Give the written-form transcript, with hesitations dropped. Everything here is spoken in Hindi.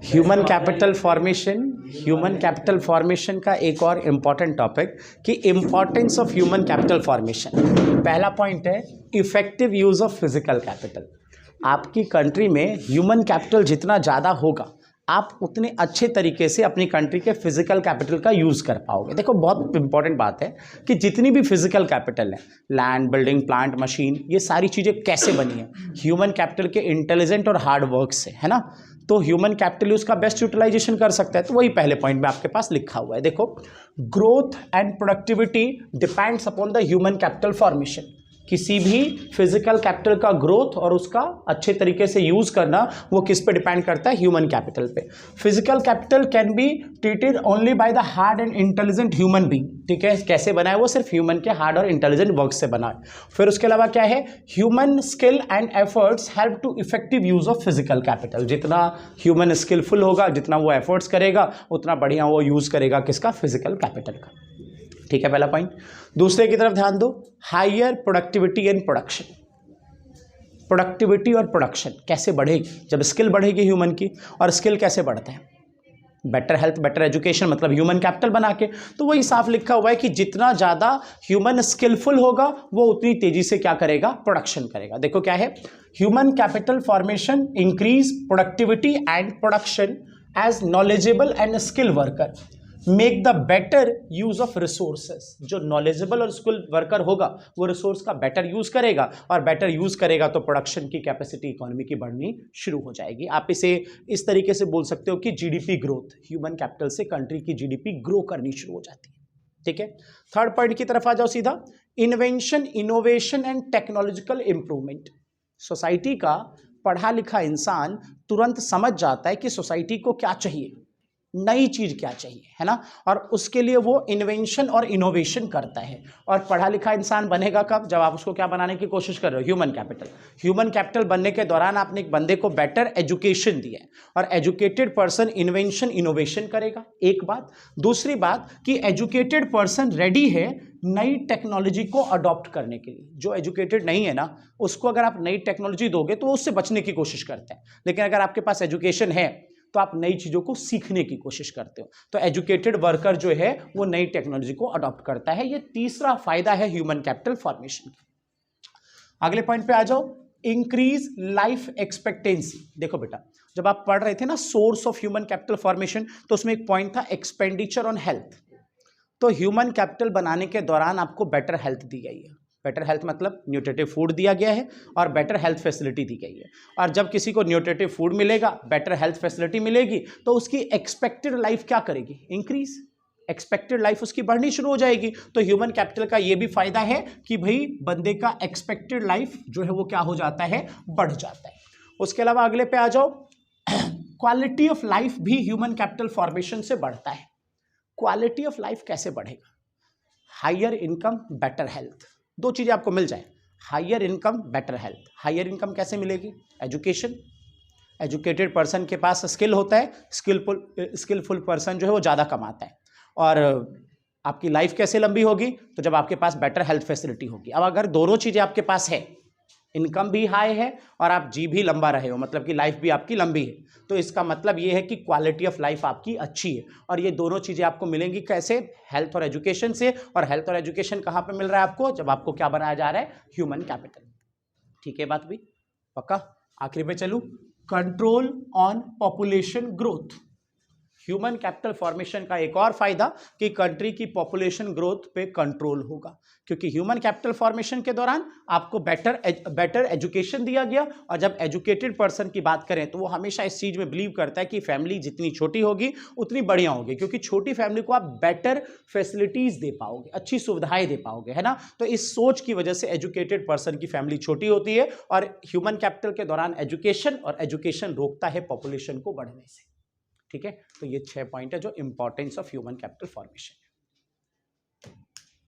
ह्यूमन कैपिटल फॉर्मेशन का एक और इम्पॉर्टेंट टॉपिक कि importance of human capital formation. पहला पॉइंट है effective use of physical capital. आपकी कंट्री में ह्यूमन कैपिटल जितना ज़्यादा होगा आप उतने अच्छे तरीके से अपनी कंट्री के फिजिकल कैपिटल का यूज़ कर पाओगे। देखो बहुत इंपॉर्टेंट बात है कि जितनी भी फिजिकल कैपिटल है, लैंड, बिल्डिंग, प्लांट, मशीन, ये सारी चीज़ें कैसे बनी है? ह्यूमन कैपिटल के इंटेलिजेंट और हार्ड वर्क से, है ना। तो ह्यूमन कैपिटल उसका बेस्ट यूटिलाइजेशन कर सकता है। तो वही पहले पॉइंट में आपके पास लिखा हुआ है। देखो, growth and productivity depends upon the human capital formation. किसी भी फिजिकल कैपिटल का ग्रोथ और उसका अच्छे तरीके से यूज करना वो किस पे डिपेंड करता है? ह्यूमन कैपिटल पे। Physical capital can be treated only by the hard and intelligent human being. ठीक है, कैसे बना है? वो सिर्फ ह्यूमन के हार्ड और इंटेलिजेंट वर्क से बना है। फिर उसके अलावा क्या है? Human skill and efforts help to effective use of physical capital. जितना ह्यूमन स्किलफुल होगा, जितना वो एफर्ट्स करेगा, उतना बढ़िया वो यूज करेगा किसका? फिजिकल कैपिटल का। ठीक है, पहला पॉइंट। दूसरे की तरफ ध्यान दो, higher productivity and production. Productivity और प्रोडक्शन कैसे बढ़ेगी? जब स्किल बढ़ेगी ह्यूमन की। और स्किल कैसे बढ़ते हैं? बेटर हेल्थ, बेटर एजुकेशन, मतलब ह्यूमन कैपिटल बना के। तो वही साफ लिखा हुआ है कि जितना ज़्यादा ह्यूमन स्किलफुल होगा वो उतनी तेजी से क्या करेगा? प्रोडक्शन करेगा। देखो क्या है, human capital formation increase productivity and production as knowledgeable and skill worker make the better use of resources. जो नॉलेजेबल और स्किल वर्कर होगा वो रिसोर्स का बेटर यूज करेगा, और बेटर यूज करेगा तो प्रोडक्शन की कैपेसिटी इकोनॉमी की बढ़नी शुरू हो जाएगी। आप इसे इस तरीके से बोल सकते हो कि जीडीपी ग्रोथ, ह्यूमन कैपिटल से कंट्री की जीडीपी ग्रो करनी शुरू हो जाती है। ठीक है, थर्ड पॉइंट की तरफ आ जाओ सीधा, invention, innovation and technological improvement. Society का पढ़ा लिखा इंसान तुरंत समझ जाता है कि सोसाइटी को क्या चाहिए, नई चीज क्या चाहिए, है ना। और उसके लिए वो इन्वेंशन और इनोवेशन करता है। और पढ़ा लिखा इंसान बनेगा कब? जब आप उसको क्या बनाने की कोशिश कर रहे हो? Human capital. ह्यूमन कैपिटल बनने के दौरान आपने एक बंदे को बेटर एजुकेशन दिया है, और एजुकेटेड पर्सन इन्वेंशन इनोवेशन करेगा, एक बात। दूसरी बात कि एजुकेटेड पर्सन रेडी है नई टेक्नोलॉजी को अडॉप्ट करने के लिए। जो एजुकेटेड नहीं है ना, उसको अगर आप नई टेक्नोलॉजी दोगे तो उससे बचने की कोशिश करता है। लेकिन अगर आपके पास एजुकेशन है तो आप नई चीजों को सीखने की कोशिश करते हो। तो एजुकेटेड वर्कर जो है वो नई टेक्नोलॉजी को अडॉप्ट करता है। ये तीसरा फायदा है ह्यूमन कैपिटल फॉर्मेशन का। अगले पॉइंट पे आ जाओ, इंक्रीज लाइफ एक्सपेक्टेंसी। देखो बेटा, जब आप पढ़ रहे थे ना source of human capital formation, तो उसमें एक पॉइंट था एक्सपेंडिचर ऑन हेल्थ। तो ह्यूमन कैपिटल बनाने के दौरान आपको बेटर हेल्थ दी गई है। बेटर हेल्थ मतलब न्यूट्रिटिव फूड दिया गया है और बेटर हेल्थ फैसिलिटी दी गई है। और जब किसी को न्यूट्रिटिव फूड मिलेगा, बेटर हेल्थ फैसिलिटी मिलेगी, तो उसकी एक्सपेक्टेड लाइफ क्या करेगी? इंक्रीज। एक्सपेक्टेड लाइफ उसकी बढ़नी शुरू हो जाएगी। तो ह्यूमन कैपिटल का ये भी फायदा है कि भाई बंदे का एक्सपेक्टेड लाइफ जो है वो क्या हो जाता है? बढ़ जाता है। उसके अलावा अगले पे आ जाओ, क्वालिटी ऑफ लाइफ भी ह्यूमन कैपिटल फॉर्मेशन से बढ़ता है। क्वालिटी ऑफ लाइफ कैसे बढ़ेगा? Higher income, better health. दो चीजें आपको मिल जाए, higher income, better health. Higher income कैसे मिलेगी? एजुकेशन। एजुकेटेड पर्सन के पास स्किल होता है, स्किलफुल पर्सन जो है वो ज़्यादा कमाता है। और आपकी लाइफ कैसे लंबी होगी? तो जब आपके पास बेटर हेल्थ फैसिलिटी होगी। अब अगर दोनों चीज़ें आपके पास है, इनकम भी हाई है और आप जी भी लंबा रहे हो, मतलब कि लाइफ भी आपकी लंबी है, तो इसका मतलब ये है कि क्वालिटी ऑफ लाइफ आपकी अच्छी है। और ये दोनों चीज़ें आपको मिलेंगी कैसे? हेल्थ और एजुकेशन से। और हेल्थ और एजुकेशन कहाँ पे मिल रहा है आपको? जब आपको क्या बनाया जा रहा है? Human capital. ठीक है, बात भी पक्का। आखिरी पे चलूँ, control on population growth. Human capital formation का एक और फायदा कि कंट्री की पॉपुलेशन ग्रोथ पे कंट्रोल होगा, क्योंकि ह्यूमन कैपिटल फॉर्मेशन के दौरान आपको बेटर एजुकेशन दिया गया। और जब एजुकेटेड पर्सन की बात करें तो वो हमेशा इस चीज में बिलीव करता है कि फैमिली जितनी छोटी होगी उतनी बढ़िया होगी, क्योंकि छोटी फैमिली को आप बेटर फैसिलिटीज दे पाओगे, अच्छी सुविधाएं दे पाओगे, है ना। तो इस सोच की वजह से एजुकेटेड पर्सन की फैमिली छोटी होती है। और ह्यूमन कैपिटल के दौरान एजुकेशन, और एजुकेशन रोकता है पॉपुलेशन को बढ़ने से। ठीक है, तो ये 6 पॉइंट है जो importance of human capital formation.